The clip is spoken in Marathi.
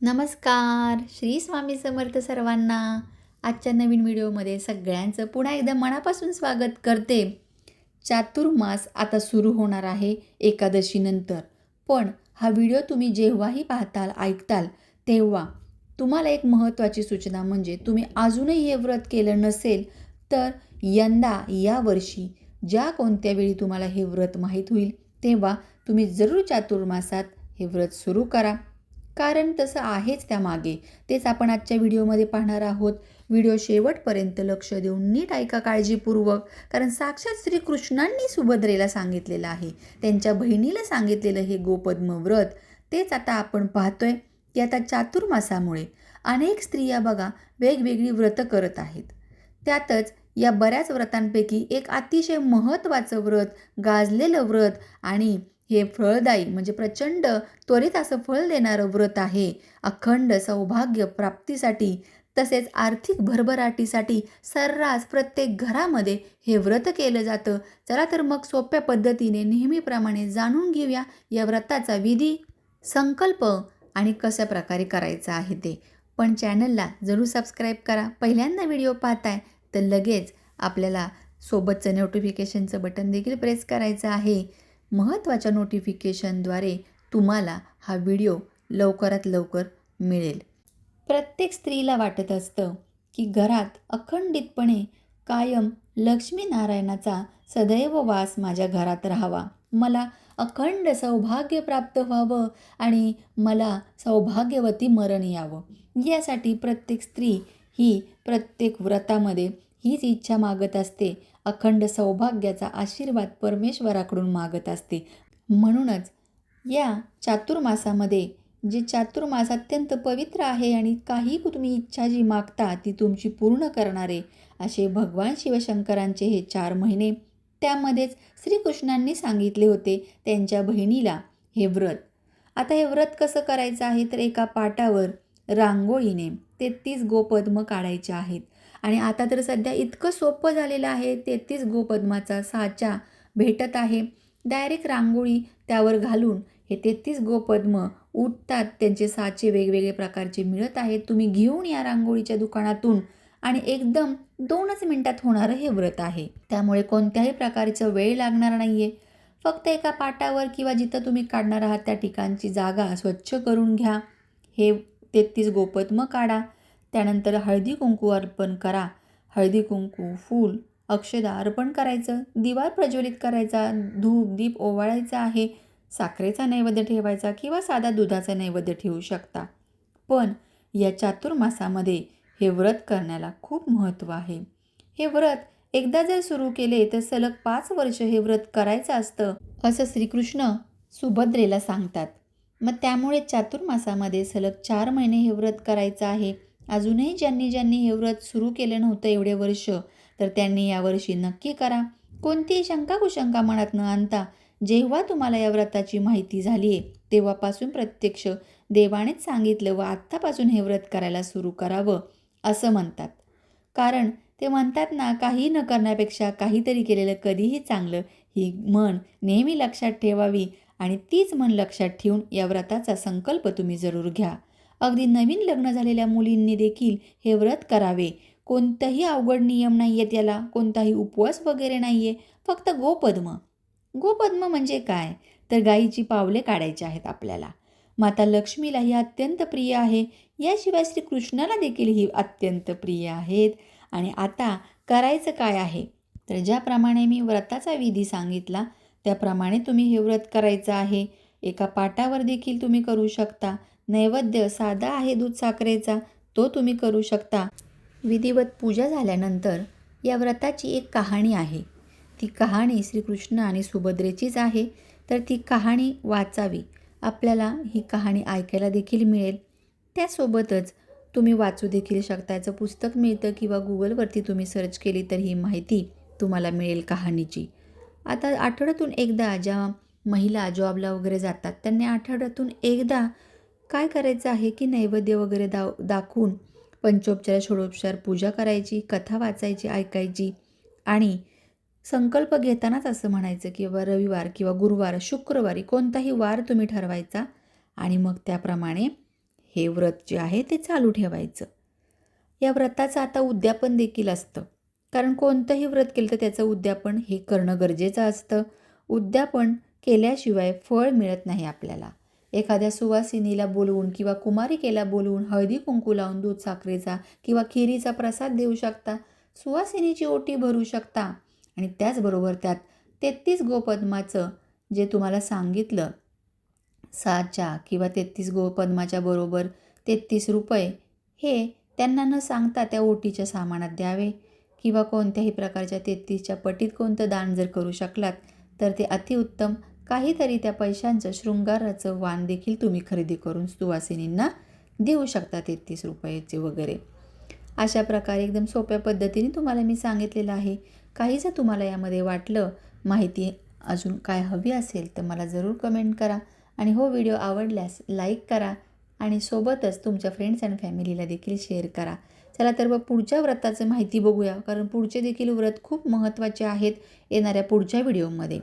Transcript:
नमस्कार. श्री स्वामी समर्थ सर्वांना. आजच्या नवीन व्हिडिओमध्ये सगळ्यांचं पुन्हा एकदा मनापासून स्वागत करते. चातुर्मास आता सुरू होणार आहे एकादशीनंतर. पण हा व्हिडिओ तुम्ही जेव्हाही पाहताल, ऐकताल, तेव्हा तुम्हाला एक महत्त्वाची सूचना म्हणजे तुम्ही अजूनही हे व्रत केलं नसेल तर यावर्षी ज्या कोणत्या वेळी तुम्हाला हे व्रत माहीत होईल तेव्हा तुम्ही जरूर चातुर्मासात हे व्रत सुरू करा. कारण तसं आहेच त्यामागे. तेच आपण आजच्या व्हिडिओमध्ये पाहणार आहोत. व्हिडिओ शेवटपर्यंत लक्ष देऊन नीट ऐका काळजीपूर्वक. कारण साक्षात श्रीकृष्णांनी सुभद्रेला सांगितलेलं आहे. त्यांच्या बहिणीला सांगितलेलं हे गोपद्म व्रत. तेच आता आपण पाहतोय की आता चातुर्मासामुळे अनेक स्त्रिया बघा वेगवेगळी व्रतं करत आहेत. त्यातच या बऱ्याच व्रतांपैकी एक अतिशय महत्त्वाचं व्रत, गाजलेलं व्रत आणि हे फळदायी म्हणजे प्रचंड त्वरित असं फळ देणारं व्रत आहे. अखंड सौभाग्य प्राप्तीसाठी तसेच आर्थिक भरभराटीसाठी सर्रास प्रत्येक घरामध्ये हे व्रत केलं जातं. चला तर मग सोप्या पद्धतीने नेहमीप्रमाणे जाणून घेऊया या व्रताचा विधी, संकल्प आणि कशा प्रकारे करायचं आहे ते. पण चॅनलला जरूर सबस्क्राईब करा. पहिल्यांदा व्हिडिओ पाहताय तर लगेच आपल्याला सोबतचं नोटिफिकेशनचं बटन देखील प्रेस करायचं आहे. महत्त्वाच्या नोटिफिकेशनद्वारे तुम्हाला हा व्हिडिओ लवकरात लवकर मिळेल. प्रत्येक स्त्रीला वाटत असतं की घरात अखंडितपणे कायम लक्ष्मीनारायणाचा सदैव वास माझ्या घरात राहावा, मला अखंड सौभाग्य प्राप्त व्हावं आणि मला सौभाग्यवती मरण यावं. यासाठी प्रत्येक स्त्री ही प्रत्येक व्रतामध्ये हीच इच्छा मागत असते. अखंड सौभाग्याचा आशीर्वाद परमेश्वराकडून मागत असते. म्हणूनच या चातुर्मासामध्ये जे चातुर्मास अत्यंत पवित्र आहे आणि काही तुम्ही इच्छा जी मागता ती तुमची पूर्ण करणारे असे भगवान शिवशंकरांचे हे 4 महिने. त्यामध्येच श्रीकृष्णांनी सांगितले होते त्यांच्या बहिणीला हे व्रत. आता हे व्रत कसं करायचं आहे तर एका पाटावर रांगोळीने 33 गोपद्म काढायचे आहेत. आणि आता तर सध्या इतकं सोपं झालेलं आहे. 33 गोपद्माचा साचा भेटत आहे. डायरेक्ट रांगोळी त्यावर घालून हे 33 गोपद्म उठतात. त्यांचे साचे वेगवेगळे प्रकारचे मिळत आहेत. तुम्ही घेऊन या रांगोळीच्या दुकानातून आणि एकदम 2च मिनिटात होणारं हे व्रत आहे. त्यामुळे कोणत्याही प्रकारचं वेळ लागणार नाही आहे. फक्त एका पाटावर किंवा जिथं तुम्ही काढणार आहात त्या ठिकाणची जागा स्वच्छ करून घ्या. हे 33 गोपद्म काढा. त्यानंतर हळदी कुंकू अर्पण करा. हळदी कुंकू, फूल, अक्षदा अर्पण करायचं. दिवा प्रज्वलित करायचा. धूप दीप ओवाळायचा आहे. साखरेचा नैवेद्य ठेवायचा किंवा साधा दुधाचा नैवेद्य ठेवू शकता. पण या चातुर्मासामध्ये हे व्रत करण्याला खूप महत्त्व आहे. हे व्रत एकदा जर सुरू केले तर सलग 5 वर्ष हे व्रत करायचं असतं असं श्रीकृष्ण सुभद्रेला सांगतात. मग त्यामुळे चातुर्मासामध्ये सलग 4 महिने हे व्रत करायचं आहे. अजूनही ज्यांनी हे व्रत सुरू केलं नव्हतं एवढे वर्ष तर त्यांनी यावर्षी नक्की करा. कोणतीही शंका कुशंका मनात न आणता जेव्हा तुम्हाला या व्रताची माहिती झाली आहे तेव्हापासून प्रत्यक्ष देवानेच सांगितलं व आत्तापासून हे व्रत करायला सुरू करावं असं म्हणतात. कारण ते म्हणतात ना, काही न करण्यापेक्षा काहीतरी केलेलं कधीही चांगलं, ही म्हण नेहमी लक्षात ठेवावी आणि तीच म्हण लक्षात ठेवून या व्रताचा संकल्प तुम्ही जरूर घ्या. अगदी नवीन लग्न झालेल्या मुलींनी देखील हे व्रत करावे. कोणताही अवघड नियम नाही आहे त्याला, कोणताही उपवास वगैरे नाही आहे. फक्त गोपद्म. गोपद्म म्हणजे काय तर गाईची पावले काढायची आहेत आपल्याला. माता लक्ष्मीला ही अत्यंत प्रिय आहे. याशिवाय श्रीकृष्णाला देखील ही अत्यंत प्रिय आहेत. आणि आता करायचं काय आहे तर ज्याप्रमाणे मी व्रताचा विधी सांगितला त्याप्रमाणे तुम्ही हे व्रत करायचं आहे. एका पाटावर देखील तुम्ही करू शकता. नैवेद्य साधा आहे दूध साखरेचा, तो तुम्ही करू शकता. विधिवत पूजा झाल्यानंतर या व्रताची एक कहाणी आहे. ती कहाणी श्रीकृष्ण आणि सुभद्रेचीच आहे. तर ती कहाणी वाचावी. आपल्याला ही कहाणी ऐकायला देखील मिळेल. त्यासोबतच तुम्ही वाचू देखील शकता. याचं पुस्तक मिळतं किंवा गुगलवरती तुम्ही सर्च केली तर ही माहिती तुम्हाला मिळेल कहाणीची. आता आठवड्यातून एकदा ज्या महिला जॉबला वगैरे जातात त्यांनी आठवड्यातून एकदा काय करायचं आहे की नैवेद्य वगैरे दाखवून पंचोपचार षोडोपचार पूजा करायची, कथा वाचायची, ऐकायची आणि संकल्प घेतानाच असं म्हणायचं की रविवार किंवा गुरुवार, शुक्रवारी कोणताही वार तुम्ही ठरवायचा आणि मग त्याप्रमाणे हे व्रत जे आहे ते चालू ठेवायचं. या व्रताचं आता उद्यापन देखील असतं, कारण कोणतंही व्रत केलं तर त्याचं उद्यापन हे करणं गरजेचं असतं. उद्यापन केल्याशिवाय फळ मिळत नाही आपल्याला. एखाद्या सुवासिनीला बोलवून किंवा कुमारिकेला बोलवून हळदी कुंकू लावून दूध साखरेचा किंवा खिरीचा प्रसाद देऊ शकता. सुवासिनीची ओटी भरू शकता आणि त्याचबरोबर त्यात 33 गोपद्माचं जे तुम्हाला सांगितलं साच्या किंवा 33 गोपद्माच्या बरोबर 33 रुपये हे त्यांना न सांगता त्या ओटीच्या सामानात द्यावे किंवा कोणत्याही प्रकारच्या 33च्या पटीत कोणतं दान जर करू शकलात तर ते अतिउत्तम. काहीतरी त्या पैशांचं शृंगाराचं वाण देखील तुम्ही खरेदी करून सुवासिनींना देऊ शकता 33 रुपयाचे वगैरे. अशा प्रकारे एकदम सोप्या पद्धतीने तुम्हाला मी सांगितलेलं आहे. काही जर तुम्हाला यामध्ये वाटलं माहिती अजून काय हवी असेल तर मला जरूर कमेंट करा आणि हो व्हिडिओ आवडल्यास लाईक करा आणि सोबतच तुमच्या फ्रेंड्स अँड फॅमिलीला देखील शेअर करा. चला तर मग पुढच्या व्रताचं माहिती बघूया, कारण पुढचे देखील व्रत खूप महत्त्वाचे आहेत येणाऱ्या पुढच्या व्हिडिओमध्ये.